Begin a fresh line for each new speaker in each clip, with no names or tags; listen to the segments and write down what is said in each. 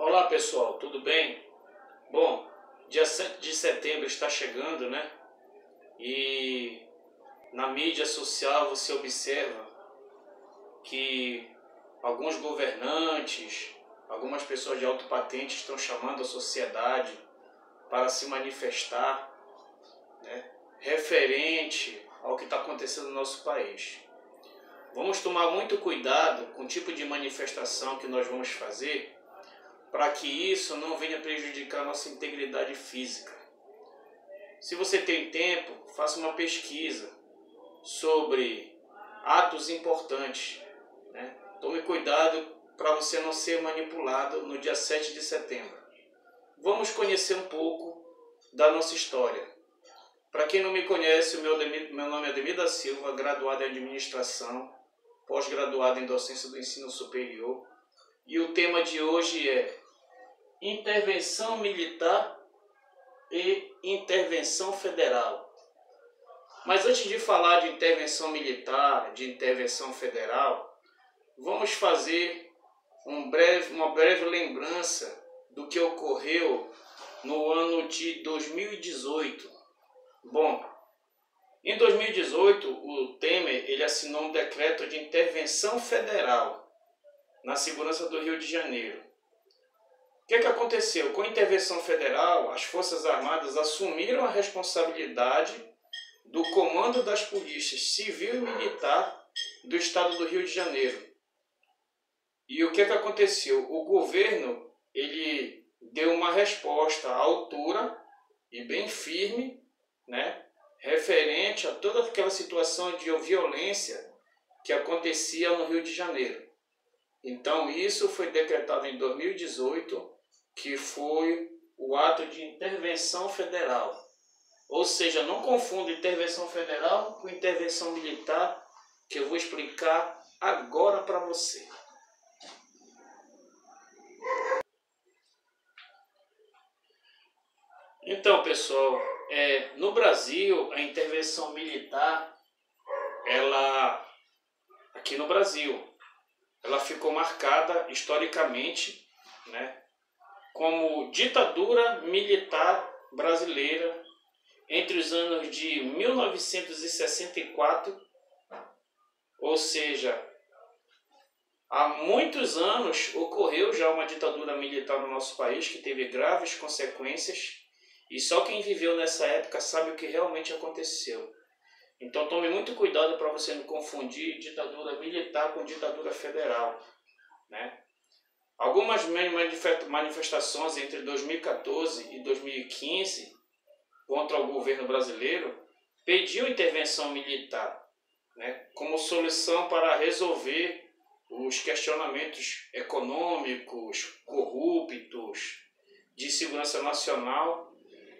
Olá pessoal, tudo bem? Bom, dia 7 de setembro está chegando, né? E na mídia social você observa que alguns governantes, algumas pessoas de alto patente estão chamando a sociedade para se manifestar, né, referente ao que está acontecendo no nosso país. Vamos tomar muito cuidado com o tipo de manifestação que nós vamos fazer, para que isso não venha prejudicar a nossa integridade física. Se você tem tempo, faça uma pesquisa sobre atos importantes, né? Tome cuidado para você não ser manipulado no dia 7 de setembro. Vamos conhecer um pouco da nossa história. Para quem não me conhece, meu nome é Ademir da Silva, graduado em administração, pós-graduado em docência do ensino superior. E o tema de hoje é intervenção militar e intervenção federal. Mas antes de falar de intervenção militar, de intervenção federal, vamos fazer uma breve lembrança do que ocorreu no ano de 2018. Bom, em 2018, o Temer ele assinou um decreto de intervenção federal na segurança do Rio de Janeiro. O que aconteceu? Com a intervenção federal, as Forças Armadas assumiram a responsabilidade do comando das polícias civil e militar do estado do Rio de Janeiro. E o que aconteceu? O governo ele deu uma resposta à altura e bem firme, né, referente a toda aquela situação de violência que acontecia no Rio de Janeiro. Então isso foi decretado em 2018, que foi o ato de intervenção federal. Ou seja, não confunda intervenção federal com intervenção militar, que eu vou explicar agora para você. Então, pessoal, no Brasil, a intervenção militar, aqui no Brasil, ela ficou marcada historicamente, né, como ditadura militar brasileira entre os anos de 1964, ou seja, há muitos anos ocorreu já uma ditadura militar no nosso país que teve graves consequências e só quem viveu nessa época sabe o que realmente aconteceu. Então tome muito cuidado para você não confundir ditadura militar com ditadura federal, né? Algumas manifestações entre 2014 e 2015 contra o governo brasileiro pediu intervenção militar, né, como solução para resolver os questionamentos econômicos, corruptos, de segurança nacional.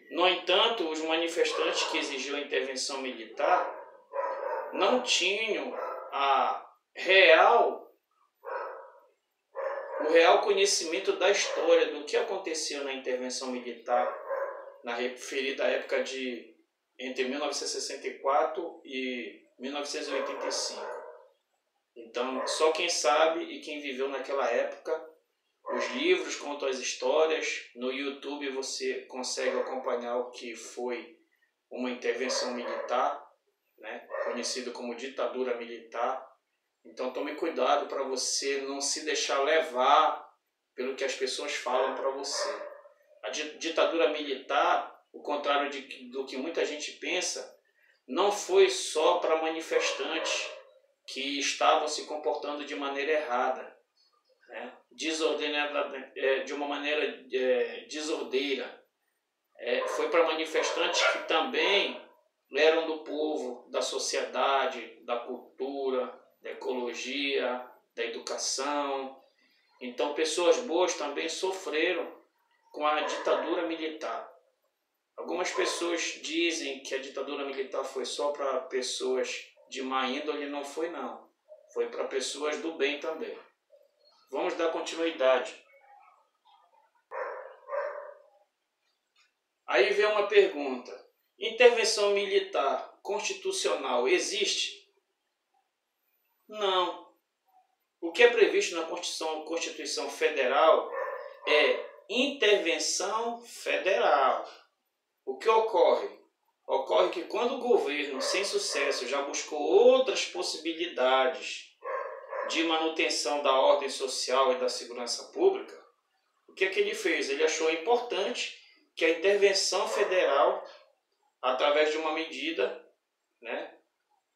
No entanto, os manifestantes que exigiam a intervenção militar não tinham o real conhecimento da história do que aconteceu na intervenção militar na referida época de entre 1964 e 1985. Então, só quem sabe e quem viveu naquela época, os livros contam as histórias, no YouTube você consegue acompanhar o que foi uma intervenção militar, né, conhecido como ditadura militar. Então tome cuidado para você não se deixar levar pelo que as pessoas falam para você. A ditadura militar, ao contrário do que muita gente pensa, não foi só para manifestantes que estavam se comportando de maneira errada, né, de uma maneira desordeira. Foi para manifestantes que também eram do povo, da sociedade, da cultura, da ecologia, da educação. Então pessoas boas também sofreram com a ditadura militar. Algumas pessoas dizem que a ditadura militar foi só para pessoas de má índole, não foi não. Foi para pessoas do bem também. Vamos dar continuidade. Aí vem uma pergunta. Intervenção militar constitucional existe? Não. O que é previsto na Constituição Federal é intervenção federal. O que ocorre? Ocorre que quando o governo, sem sucesso, já buscou outras possibilidades de manutenção da ordem social e da segurança pública, o que é que ele fez? Ele achou importante que a intervenção federal, através de uma medida, né,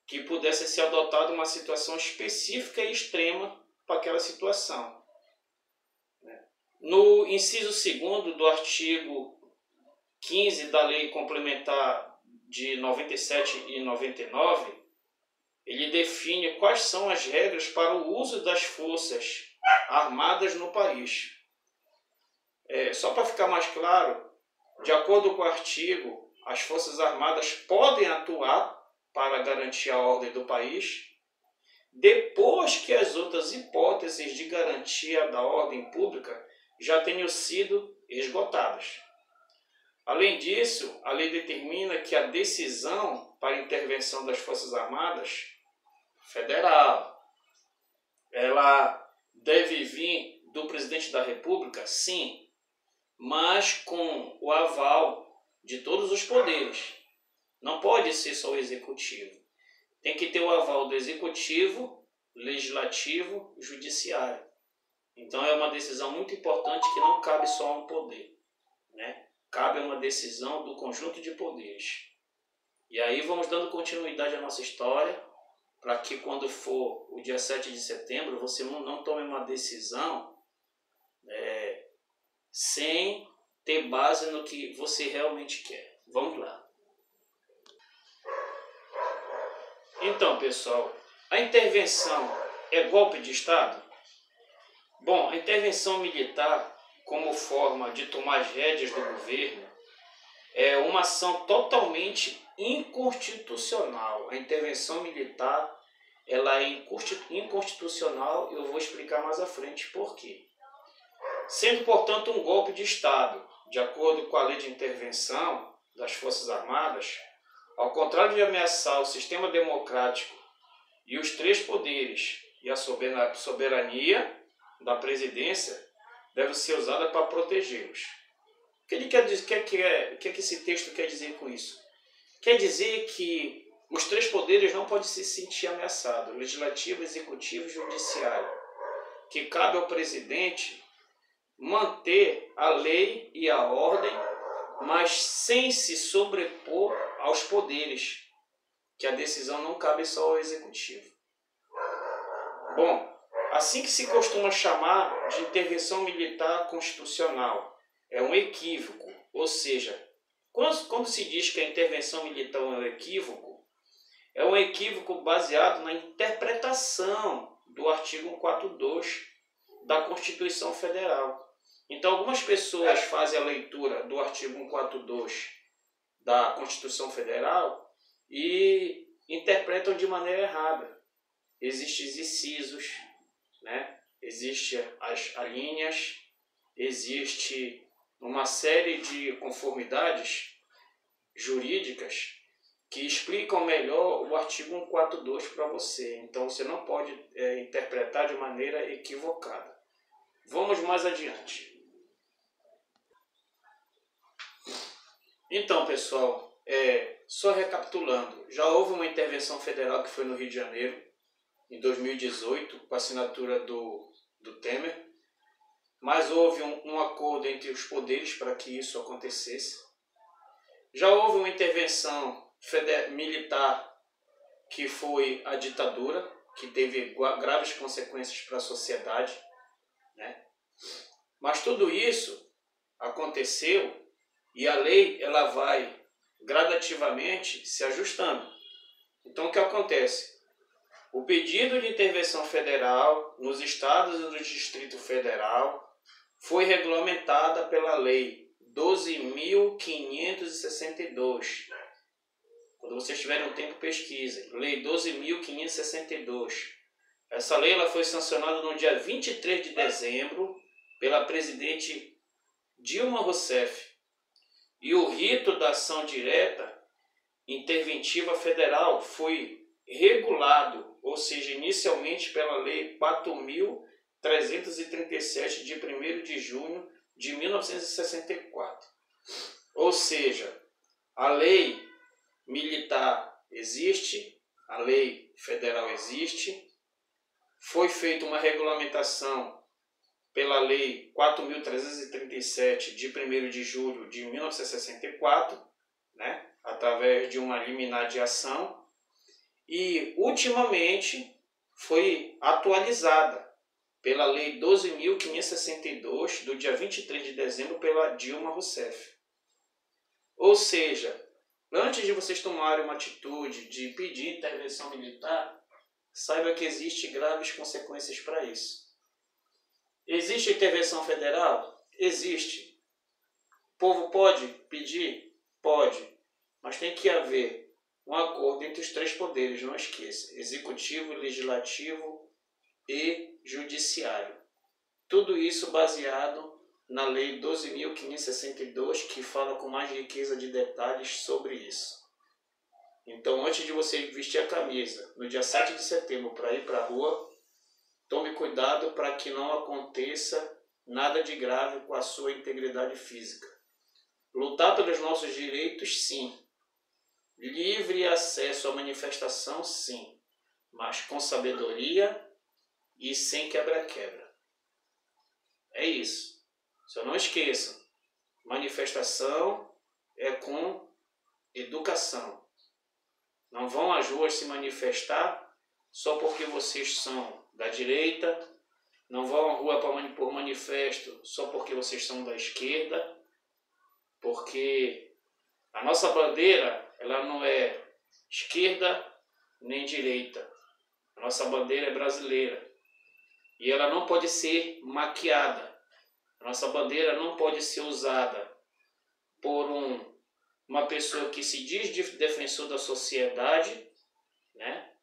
que pudesse ser adotada uma situação específica e extrema para aquela situação. No inciso 2º do artigo 15 da Lei Complementar de 97 e 99, ele define quais são as regras para o uso das forças armadas no país. Só para ficar mais claro, de acordo com o artigo, as Forças Armadas podem atuar para garantir a ordem do país depois que as outras hipóteses de garantia da ordem pública já tenham sido esgotadas. Além disso, a lei determina que a decisão para a intervenção das Forças Armadas federal, ela deve vir do presidente da República, sim, mas com o aval de todos os poderes. Não pode ser só o executivo. Tem que ter o aval do executivo, legislativo, judiciário. Então é uma decisão muito importante que não cabe só a um poder, né? Cabe uma decisão do conjunto de poderes. E aí vamos dando continuidade à nossa história, para que quando for o dia 7 de setembro, você não tome uma decisão sem ter base no que você realmente quer. Vamos lá. Então, pessoal, a intervenção é golpe de Estado? Bom, a intervenção militar, como forma de tomar as rédeas do governo, é uma ação totalmente inconstitucional. A intervenção militar, ela é inconstitucional e eu vou explicar mais à frente por quê. Sendo, portanto, um golpe de Estado, de acordo com a Lei de Intervenção das Forças Armadas, ao contrário de ameaçar o sistema democrático e os três poderes e a soberania da presidência, deve ser usada para protegê-los. O que ele quer dizer? O que esse texto quer dizer com isso? Quer dizer que os três poderes não podem se sentir ameaçados, legislativo, executivo e judiciário, que cabe ao presidente manter a lei e a ordem, mas sem se sobrepor aos poderes, que a decisão não cabe só ao executivo. Bom, assim que se costuma chamar de intervenção militar constitucional, é um equívoco, ou seja, quando se diz que a intervenção militar é um equívoco baseado na interpretação do artigo 142 da Constituição Federal. Então, algumas pessoas fazem a leitura do artigo 142 da Constituição Federal e interpretam de maneira errada. Existem os incisos, né? Existem as alíneas, existe uma série de conformidades jurídicas que explicam melhor o artigo 142 para você. Então, você não pode interpretar de maneira equivocada. Vamos mais adiante. Então, pessoal, só recapitulando, já houve uma intervenção federal que foi no Rio de Janeiro, em 2018, com a assinatura do Temer, mas houve um acordo entre os poderes para que isso acontecesse. Já houve uma intervenção militar que foi a ditadura, que teve graves consequências para a sociedade, né? Mas tudo isso aconteceu e a lei ela vai gradativamente se ajustando. Então o que acontece? O pedido de intervenção federal nos estados e no Distrito Federal foi regulamentada pela Lei 12.562. Quando vocês tiverem um tempo, pesquisem. Lei 12.562. Essa lei ela foi sancionada no dia 23 de dezembro pela presidente Dilma Rousseff. E o rito da ação direta interventiva federal foi regulado, ou seja, inicialmente pela Lei 4.337 de 1º de junho de 1964. Ou seja, a lei militar existe, a lei federal existe, foi feita uma regulamentação pela lei 4.337 de 1º de julho de 1964, né, através de uma liminar de ação, e ultimamente foi atualizada pela lei 12.562 do dia 23 de dezembro pela Dilma Rousseff. Ou seja, antes de vocês tomarem uma atitude de pedir intervenção militar, saiba que existem graves consequências para isso. Existe intervenção federal? Existe. O povo pode pedir? Pode. Mas tem que haver um acordo entre os 3 poderes, não esqueça. Executivo, legislativo e judiciário. Tudo isso baseado na lei 12.562, que fala com mais riqueza de detalhes sobre isso. Então, antes de você vestir a camisa no dia 7 de setembro para ir para a rua, tome cuidado para que não aconteça nada de grave com a sua integridade física. Lutar pelos nossos direitos, sim. Livre acesso à manifestação, sim. Mas com sabedoria e sem quebra-quebra. É isso. Só não esqueçam, manifestação é com educação. Não vão às ruas se manifestar só porque vocês são da direita, não vão à rua por manifesto só porque vocês são da esquerda, porque a nossa bandeira ela não é esquerda nem direita. A nossa bandeira é brasileira e ela não pode ser maquiada. A nossa bandeira não pode ser usada por uma pessoa que se diz defensor da sociedade, né,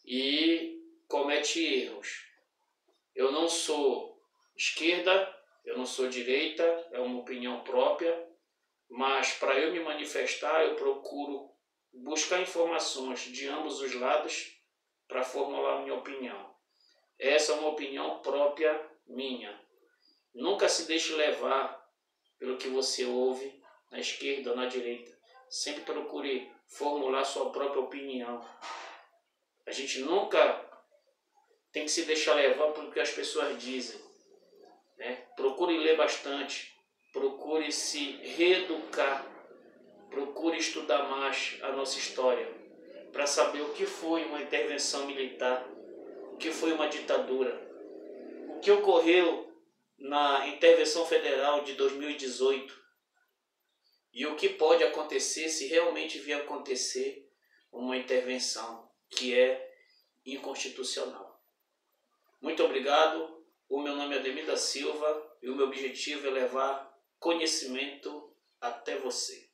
e comete erros. Eu não sou esquerda, eu não sou direita, é uma opinião própria, mas para eu me manifestar eu procuro buscar informações de ambos os lados para formular a minha opinião. Essa é uma opinião própria minha. Nunca se deixe levar pelo que você ouve na esquerda ou na direita. Sempre procure formular sua própria opinião. A gente nunca tem que se deixar levar pelo que as pessoas dizem, né? Procure ler bastante, procure se reeducar, procure estudar mais a nossa história, para saber o que foi uma intervenção militar, o que foi uma ditadura, o que ocorreu na intervenção federal de 2018 e o que pode acontecer se realmente vier acontecer uma intervenção que é inconstitucional. Muito obrigado. O meu nome é Ademir da Silva e o meu objetivo é levar conhecimento até você.